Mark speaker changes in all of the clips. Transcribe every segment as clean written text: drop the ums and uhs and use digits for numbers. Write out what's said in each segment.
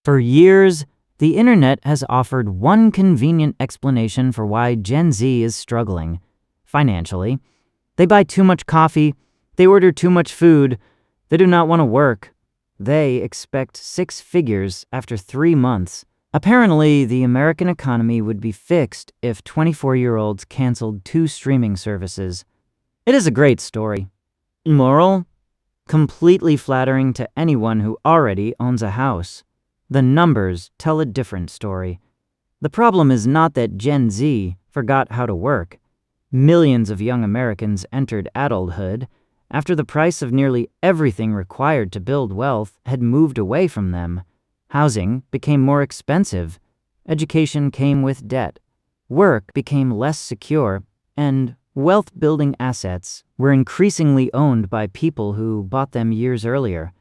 Speaker 1: For years, the internet has offered one convenient explanation for why Gen Z is struggling financially. They buy too much coffee, they order too much food, they do not want to work. They expect six figures after 3 months. Apparently, the American economy would be fixed if 24-year-olds canceled 2 streaming services. It is a great story. Moral? Completely flattering to anyone who already owns a house. The numbers tell a different story. The problem is not that Gen Z forgot how to work. Millions of young Americans entered adulthood after the price of nearly everything required to build wealth had moved away from them. Housing became more expensive, education came with debt, work became less secure, and wealth-building assets were increasingly owned by people who bought them years earlier.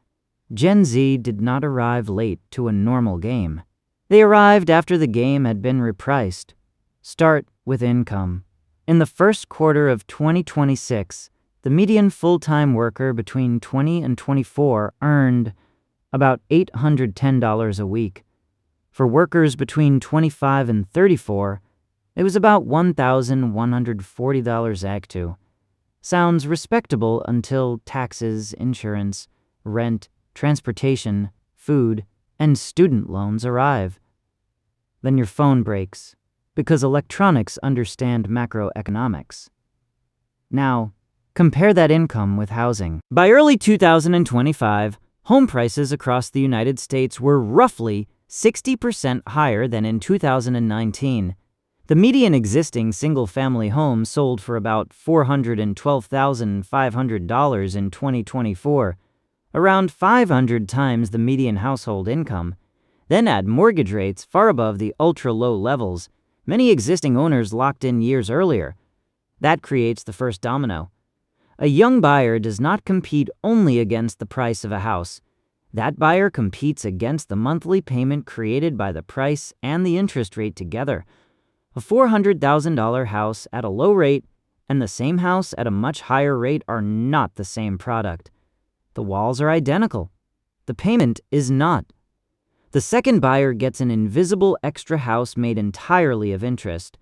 Speaker 1: Gen Z did not arrive late to a normal game. They arrived after the game had been repriced. Start with income. In the first quarter of 2026, the median full-time worker between 20 and 24 earned about $810 a week. For workers between 25 and 34, it was about $1,140 ACTU. Sounds respectable until taxes, insurance, rent, transportation, food, and student loans arrive. Then your phone breaks, because electronics understand macroeconomics. Now, compare that income with housing. By early 2025, home prices across the United States were roughly 60% higher than in 2019. The median existing single-family home sold for about $412,500 in 2024, around 500 times the median household income. Then add mortgage rates far above the ultra-low levels many existing owners locked in years earlier. That creates the first domino. A young buyer does not compete only against the price of a house. That buyer competes against the monthly payment created by the price and the interest rate together. A $400,000 house at a low rate and the same house at a much higher rate are not the same product. The walls are identical. The payment is not. The second buyer gets an invisible extra house made entirely of interest,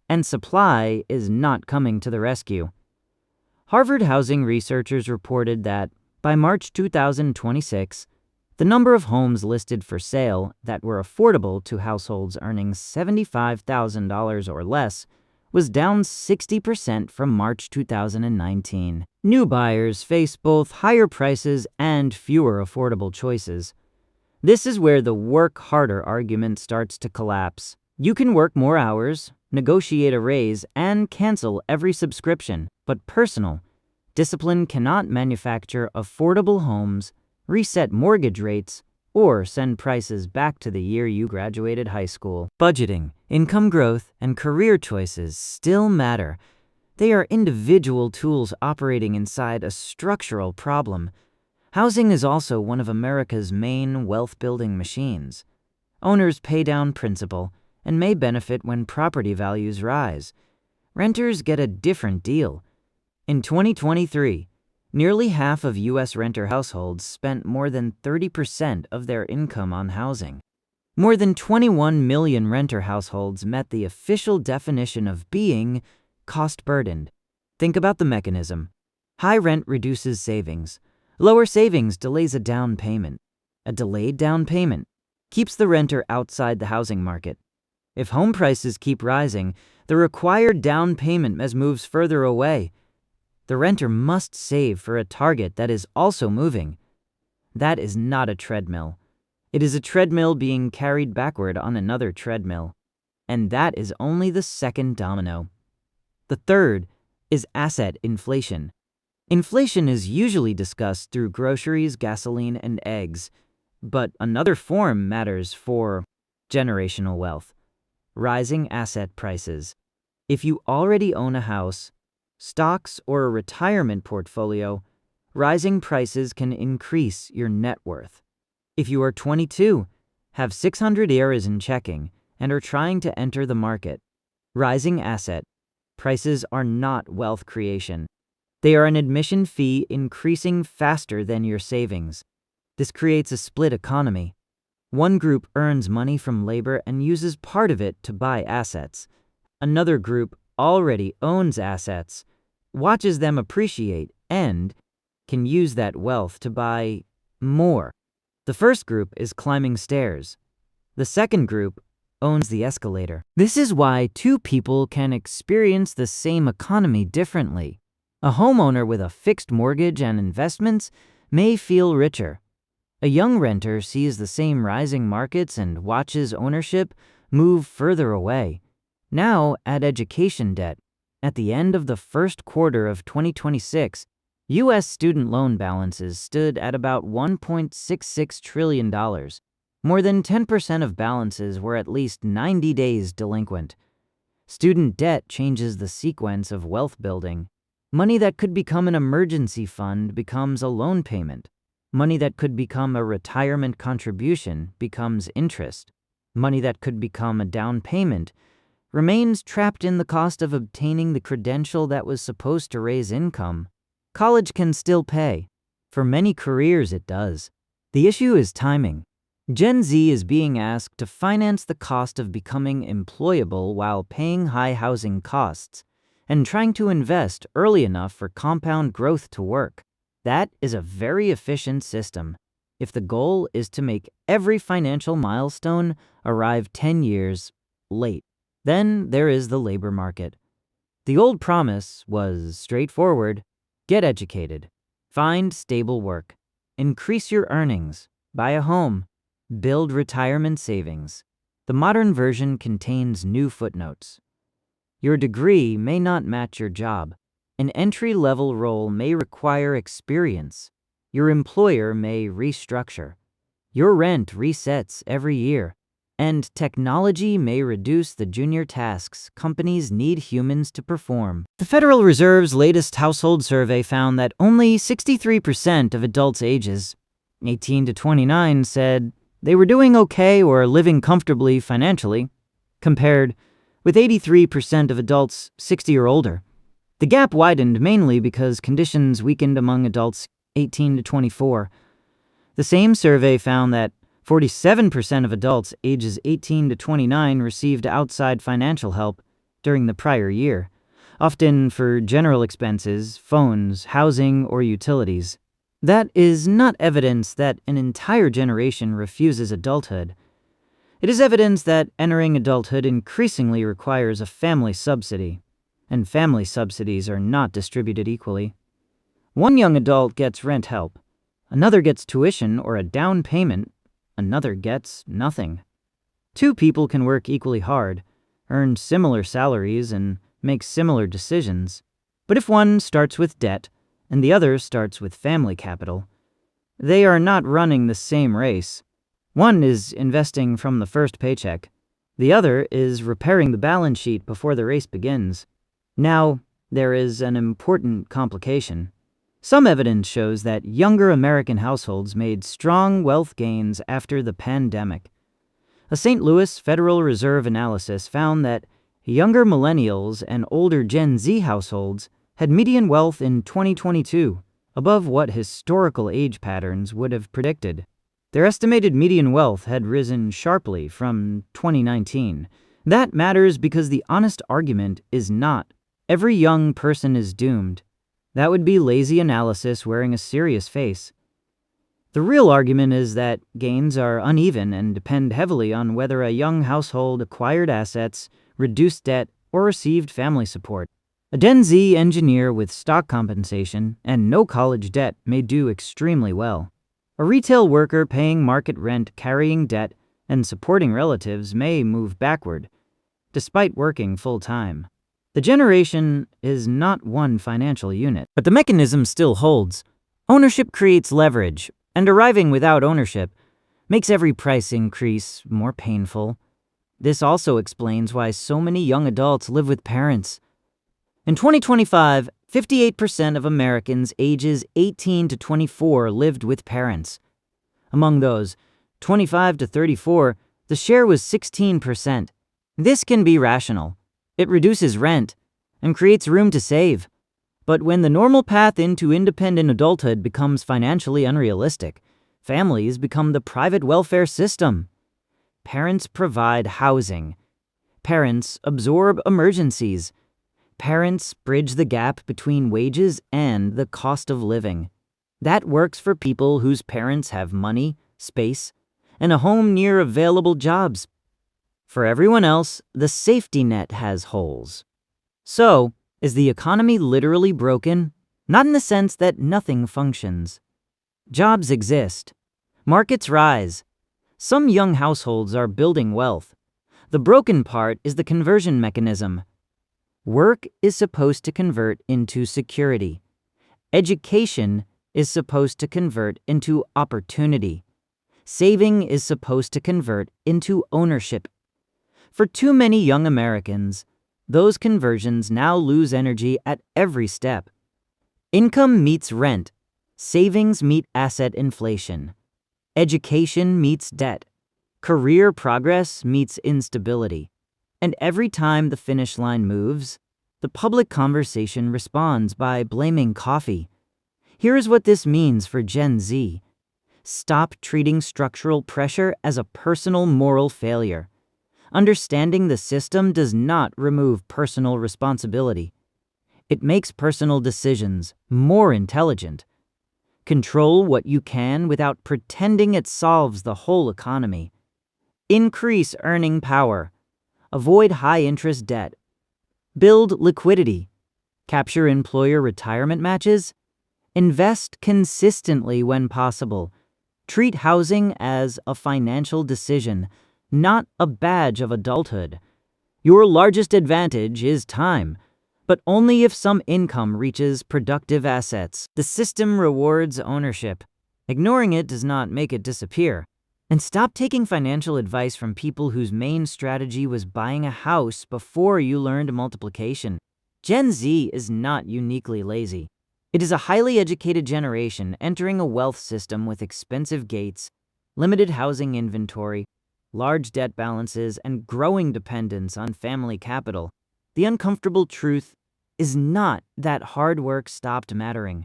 Speaker 1: and supply is not coming to the rescue. Harvard housing researchers reported that by March 2026, the number of homes listed for sale that were affordable to households earning $75,000 or less was down 60% from March 2019. New buyers face both higher prices and fewer affordable choices. This is where the work harder argument starts to collapse. You can work more hours, negotiate a raise, and cancel every subscription, but personal discipline cannot manufacture affordable homes, reset mortgage rates, or send prices back to the year you graduated high school. Budgeting, income growth, and career choices still matter. They are individual tools operating inside a structural problem. Housing is also one of America's main wealth-building machines. Owners pay down principal and may benefit when property values rise. Renters get a different deal. In 2023, nearly half of U.S. renter households spent more than 30% of their income on housing. More than 21 million renter households met the official definition of being cost-burdened. Think about the mechanism. High rent reduces savings. Lower savings delays a down payment. A delayed down payment keeps the renter outside the housing market. If home prices keep rising, the required down payment moves further away. The renter must save for a target that is also moving. That is not a treadmill. It is a treadmill being carried backward on another treadmill. And that is only the second domino. The third is asset inflation. Inflation is usually discussed through groceries, gasoline, and eggs. But another form matters for generational wealth. Rising asset prices. If you already own a house, stocks, or a retirement portfolio, rising prices can increase your net worth. If you are 22, have 600 ERs in checking, and are trying to enter the market, rising asset prices are not wealth creation. They are an admission fee increasing faster than your savings. This creates a split economy. One group earns money from labor and uses part of it to buy assets. Another group already owns assets, watches them appreciate, and can use that wealth to buy more. The first group is climbing stairs. The second group owns the escalator. This is why two people can experience the same economy differently. A homeowner with a fixed mortgage and investments may feel richer. A young renter sees the same rising markets and watches ownership move further away. Now add education debt. At the end of the first quarter of 2026, U.S. student loan balances stood at about $1.66 trillion. More than 10% of balances were at least 90 days delinquent. Student debt changes the sequence of wealth building. Money that could become an emergency fund becomes a loan payment. Money that could become a retirement contribution becomes interest. Money that could become a down payment remains trapped in the cost of obtaining the credential that was supposed to raise income. College can still pay. For many careers, it does. The issue is timing. Gen Z is being asked to finance the cost of becoming employable while paying high housing costs and trying to invest early enough for compound growth to work. That is a very efficient system. If the goal is to make every financial milestone arrive 10 years late, then there is the labor market. The old promise was straightforward: get educated, find stable work, increase your earnings, buy a home, build retirement savings. The modern version contains new footnotes. Your degree may not match your job. An entry-level role may require experience. Your employer may restructure. Your rent resets every year. And technology may reduce the junior tasks companies need humans to perform. The Federal Reserve's latest household survey found that only 63% of adults ages 18 to 29 said they were doing okay or living comfortably financially, compared with 83% of adults 60 or older. The gap widened mainly because conditions weakened among adults 18 to 24. The same survey found that 47% of adults ages 18 to 29 received outside financial help during the prior year, often for general expenses, phones, housing, or utilities. That is not evidence that an entire generation refuses adulthood. It is evidence that entering adulthood increasingly requires a family subsidy, and family subsidies are not distributed equally. One young adult gets rent help, another gets tuition or a down payment, another gets nothing. Two people can work equally hard, earn similar salaries, and make similar decisions. But if one starts with debt and the other starts with family capital, they are not running the same race. One is investing from the first paycheck. The other is repairing the balance sheet before the race begins. Now, there is an important complication. Some evidence shows that younger American households made strong wealth gains after the pandemic. A St. Louis Federal Reserve analysis found that younger millennials and older Gen Z households had median wealth in 2022, above what historical age patterns would have predicted. Their estimated median wealth had risen sharply from 2019. That matters because the honest argument is not every young person is doomed. That would be lazy analysis wearing a serious face. The real argument is that gains are uneven and depend heavily on whether a young household acquired assets, reduced debt, or received family support. A Gen Z engineer with stock compensation and no college debt may do extremely well. A retail worker paying market rent, carrying debt, and supporting relatives may move backward, despite working full-time. The generation is not one financial unit, but the mechanism still holds. Ownership creates leverage, and arriving without ownership makes every price increase more painful. This also explains why so many young adults live with parents. In 2025, 58% of Americans ages 18 to 24 lived with parents. Among those 25 to 34, the share was 16%. This can be rational. It reduces rent and creates room to save. But when the normal path into independent adulthood becomes financially unrealistic, Families become the private welfare system. Parents provide housing. Parents absorb emergencies. Parents bridge the gap between wages and the cost of living. That works for people whose parents have money, space, and a home near available jobs. For everyone else, the safety net has holes. So, is the economy literally broken? Not in the sense that nothing functions. Jobs exist. Markets rise. Some young households are building wealth. The broken part is the conversion mechanism. Work is supposed to convert into security. Education is supposed to convert into opportunity. Saving is supposed to convert into ownership. For too many young Americans, those conversions now lose energy at every step. Income meets rent. Savings meet asset inflation. Education meets debt. Career progress meets instability. And every time the finish line moves, the public conversation responds by blaming coffee. Here's what this means for Gen Z. Stop treating structural pressure as a personal moral failure. Understanding the system does not remove personal responsibility. It makes personal decisions more intelligent. Control what you can without pretending it solves the whole economy. Increase earning power. Avoid high-interest debt. Build liquidity. Capture employer retirement matches. Invest consistently when possible. Treat housing as a financial decision, not a badge of adulthood. Your largest advantage is time, but only if some income reaches productive assets. The system rewards ownership. Ignoring it does not make it disappear. And stop taking financial advice from people whose main strategy was buying a house before you learned multiplication. Gen Z is not uniquely lazy. It is a highly educated generation entering a wealth system with expensive gates, limited housing inventory, large debt balances, and growing dependence on family capital. The uncomfortable truth is not that hard work stopped mattering.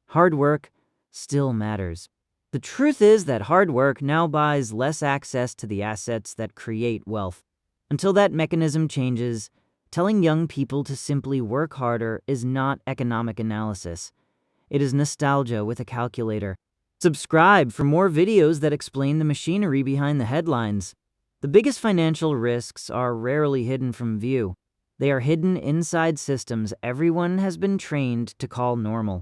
Speaker 1: Hard work still matters. The truth is that hard work now buys less access to the assets that create wealth. Until that mechanism changes, telling young people to simply work harder is not economic analysis. It is nostalgia with a calculator. Subscribe for more videos that explain the machinery behind the headlines. The biggest financial risks are rarely hidden from view. They are hidden inside systems everyone has been trained to call normal.